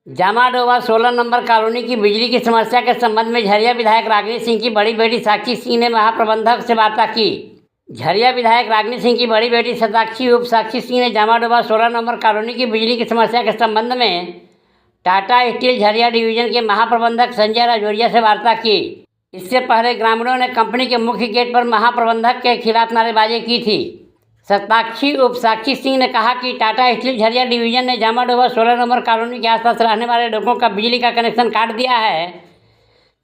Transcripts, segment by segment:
जामाडोवा 16 number colony की बिजली की समस्या के संबंध में झरिया विधायक रागिनी सिंह की बड़ी बेटी साक्षी सिंह ने महाप्रबंधक से वार्ता की। झरिया विधायक रागिनी सिंह की बड़ी बेटी शताक्षी उप साक्षी सिंह ने जामाडोवा 16 नंबर कॉलोनी की बिजली की समस्या के संबंध में टाटा स्टील झरिया डिवीजन के महाप्रबंधक संजय राजौरिया से वार्ता की। इससे पहले ग्रामीणों ने कंपनी के मुख्य गेट पर महाप्रबंधक के खिलाफ नारेबाजी की थी। शताक्षी उप साक्षी सिंह ने कहा कि टाटा स्टील झरिया डिवीजन ने जामाडोवा 16 नंबर कॉलोनी के आसपास रहने वाले लोगों का बिजली का कनेक्शन काट दिया है।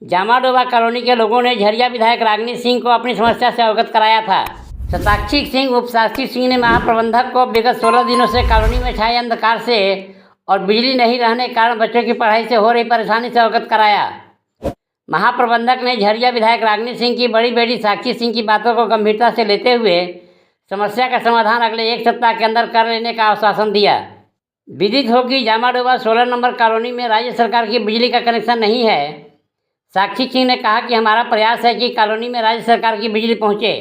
जामाडोवा कॉलोनी के लोगों ने झरिया विधायक रागिनी सिंह को अपनी समस्या से अवगत कराया था। शताक्षी सिंह उप साक्षी सिंह ने महाप्रबंधक को विगत 16 दिनों से कॉलोनी में छाए अंधकार से और बिजली नहीं रहने के कारण बच्चों की पढ़ाई से हो रही परेशानी से अवगत कराया। महाप्रबंधक ने झरिया विधायक रागिनी सिंह की बड़ी बेटी साक्षी सिंह की बातों को गंभीरता से लेते हुए समस्या का समाधान अगले 1 सप्ताह के अंदर कर लेने का आश्वासन दिया। विदित हो कि जामाडोवा 16 नंबर कॉलोनी में राज्य सरकार की बिजली का कनेक्शन नहीं है। साक्षी सिंह ने कहा कि हमारा प्रयास है कि कॉलोनी में राज्य सरकार की बिजली पहुंचे,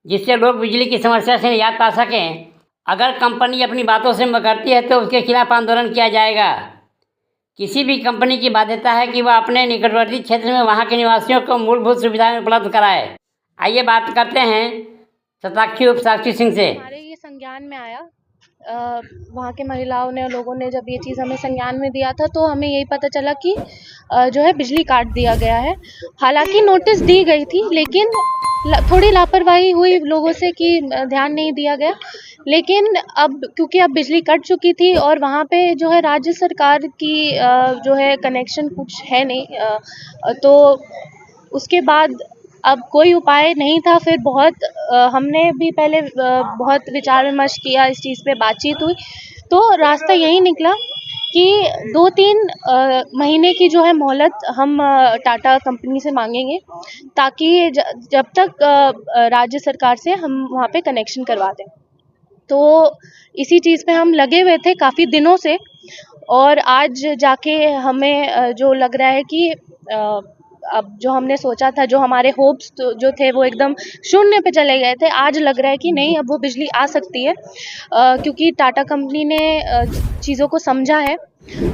जिससे लोग बिजली की समस्या से निजात पा सकें। अगर कंपनी अपनी बातों से मुकरती है तो उसके खिलाफ आंदोलन किया जाएगा। किसी भी कंपनी की बाध्यता है कि वह अपने निकटवर्ती क्षेत्र में वहाँ के निवासियों को मूलभूत सुविधाएं उपलब्ध कराए। आइए बात करते हैं शताक्षी उप साक्षी सिंह से। हमारे ये संज्ञान में आया, वहाँ के महिलाओं ने, लोगों ने जब ये चीज़ हमें संज्ञान में दिया था तो हमें यही पता चला कि जो है बिजली काट दिया गया है। हालांकि नोटिस दी गई थी, लेकिन थोड़ी लापरवाही हुई लोगों से कि ध्यान नहीं दिया गया। लेकिन अब क्योंकि अब बिजली कट चुकी थी और वहाँ पे जो है राज्य सरकार की जो है कनेक्शन कुछ है नहीं, तो उसके बाद अब कोई उपाय नहीं था। फिर हमने भी पहले बहुत विचार विमर्श किया, इस चीज़ पे बातचीत हुई, तो रास्ता यही निकला कि 2-3 महीने की जो है मोहलत हम टाटा कंपनी से मांगेंगे, ताकि जब तक राज्य सरकार से हम वहाँ पे कनेक्शन करवा दें। तो इसी चीज़ पे हम लगे हुए थे काफ़ी दिनों से, और आज जाके हमें जो लग रहा है कि अब जो हमने सोचा था, जो हमारे होप्स जो थे वो एकदम शून्य पे चले गए थे। आज लग रहा है कि नहीं, अब वो बिजली आ सकती है, क्योंकि टाटा कंपनी ने चीज़ों को समझा है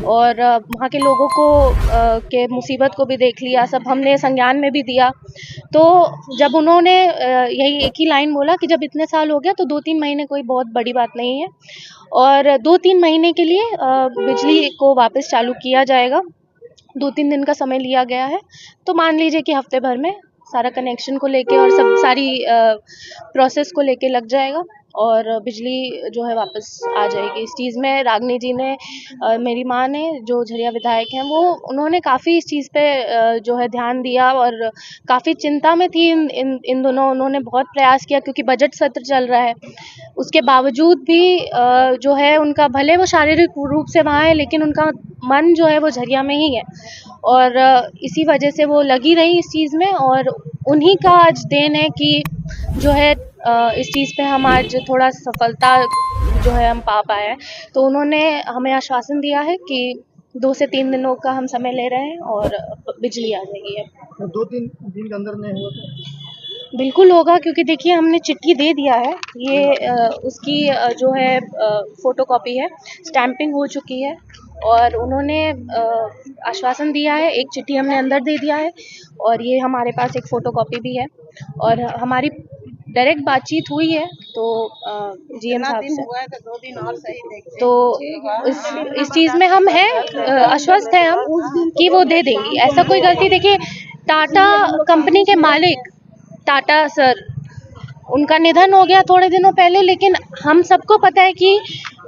और वहाँ के लोगों को के मुसीबत को भी देख लिया। सब हमने संज्ञान में भी दिया। तो जब उन्होंने यही एक ही लाइन बोला कि जब इतने साल हो गया तो 2-3 महीने कोई बहुत बड़ी बात नहीं है, और 2-3 महीने के लिए बिजली को वापस चालू किया जाएगा। 2-3 दिन का समय लिया गया है, तो मान लीजिए कि हफ्ते भर में सारा कनेक्शन को लेके और सारी प्रोसेस को लेके लग जाएगा और बिजली जो है वापस आ जाएगी। इस चीज़ में रागिनी जी ने, मेरी माँ ने, जो झरिया विधायक हैं, उन्होंने काफ़ी इस चीज़ पे जो है ध्यान दिया और काफ़ी चिंता में थी इन दोनों। उन्होंने बहुत प्रयास किया, क्योंकि बजट सत्र चल रहा है। उसके बावजूद भी जो है उनका, भले वो शारीरिक रूप से वहाँ है, लेकिन उनका मन जो है वो झरिया में ही है, और इसी वजह से वो लगी रही इस चीज़ में। और उन्हीं का आज देन है कि जो है इस चीज़ पे हम आज थोड़ा सफलता जो है हम पा पाए हैं। तो उन्होंने हमें आश्वासन दिया है कि 2 से 3 दिनों का हम समय ले रहे हैं और बिजली आ जाएगी। है 2-3 दिन के अंदर नहीं होगा? बिल्कुल होगा, क्योंकि देखिए हमने चिट्ठी दे दिया है। ये उसकी जो है फ़ोटोकॉपी है, स्टैंपिंग हो चुकी है, और उन्होंने आश्वासन दिया है। एक चिट्ठी हमने अंदर दे दिया है, और ये हमारे पास एक फ़ोटोकॉपी भी है, और हमारी डायरेक्ट बातचीत हुई है। तो जीएम साहब से 2 दिन और सही देखते। तो इस चीज़ में हम हैं, आश्वस्त हैं हम कि वो दे देंगी। ऐसा कोई गलती, देखिए टाटा कंपनी के मालिक टाटा सर, उनका निधन हो गया थोड़े दिनों पहले, लेकिन हम सबको पता है कि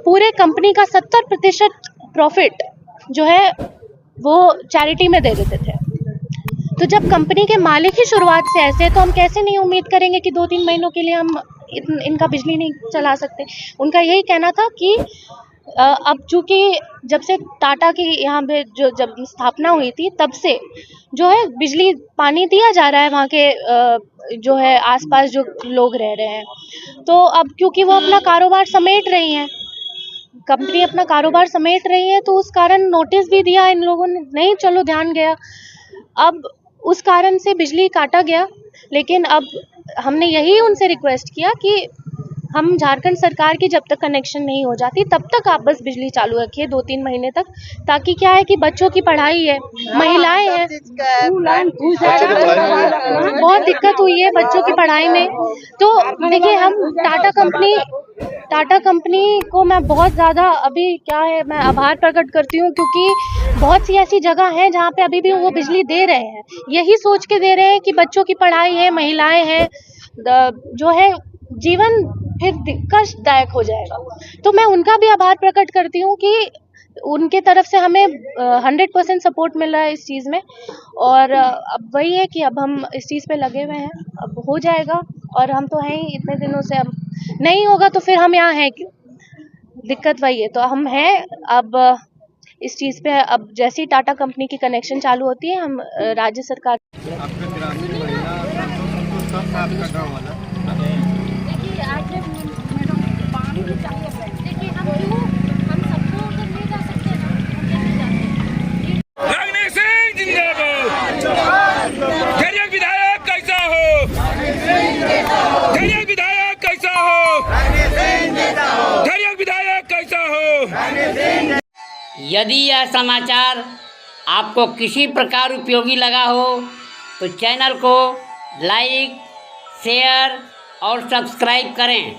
पूरे कंपनी का 70% प्रॉफिट जो है वो चैरिटी में दे देते थे। तो जब कंपनी के मालिक ही शुरुआत से ऐसे, तो हम कैसे नहीं उम्मीद करेंगे कि 2-3 महीनों के लिए हम इनका बिजली नहीं चला सकते। उनका यही कहना था कि अब चूँकि जब से टाटा की यहाँ पे जब स्थापना हुई थी, तब से जो है बिजली पानी दिया जा रहा है वहाँ के जो है आसपास जो लोग रह रहे हैं। तो अब क्योंकि वो अपना कारोबार समेट रही हैं, कंपनी अपना कारोबार समेट रही है, तो उस कारण नोटिस भी दिया इन लोगों ने, नहीं चलो ध्यान गया। अब उस कारण से बिजली काटा गया, लेकिन अब हमने यही उनसे रिक्वेस्ट किया कि हम झारखंड सरकार की जब तक कनेक्शन नहीं हो जाती तब तक आप बस बिजली चालू रखिए 2-3 महीने तक, ताकि क्या है कि बच्चों की पढ़ाई है, महिलाएं हैं, बहुत दिक्कत हुई है बच्चों की पढ़ाई में। तो देखिए हम टाटा कंपनी को मैं बहुत ज़्यादा अभी क्या है मैं आभार प्रकट करती हूँ, क्योंकि बहुत सी ऐसी जगह हैं जहाँ पे अभी भी वो बिजली दे रहे हैं, यही सोच के दे रहे हैं कि बच्चों की पढ़ाई है, महिलाएं हैं, जो है जीवन फिर कष्टदायक हो जाएगा। तो मैं उनका भी आभार प्रकट करती हूँ कि उनके तरफ से हमें 100% सपोर्ट मिल रहा है इस चीज़ में। और अब वही है कि अब हम इस चीज़ पे लगे हुए हैं, अब हो जाएगा। और हम तो हैं ही इतने दिनों से, अब नहीं होगा तो फिर हम यहाँ हैं क्यों? दिक्कत वही है, तो हम हैं अब इस चीज़ पे। अब जैसे ही टाटा कंपनी की कनेक्शन चालू होती है हम राज्य सरकार आपका ग्रामीण महिला सब साफ कर रहा वाला देखिए आज मैडम पानी भी चाहिए। देखिए हम सबको उधर ले जा सकते हैं ना, हम कैसे जाते हैं। रागनी सिंह जिंदाबाद। झरिया विधायक कैसा हो? झरिया विधायक कैसा हो? झरिया विधायक कैसा हो? यदि यह समाचार आपको किसी प्रकार उपयोगी लगा हो तो चैनल को लाइक, शेयर और सब्सक्राइब करें।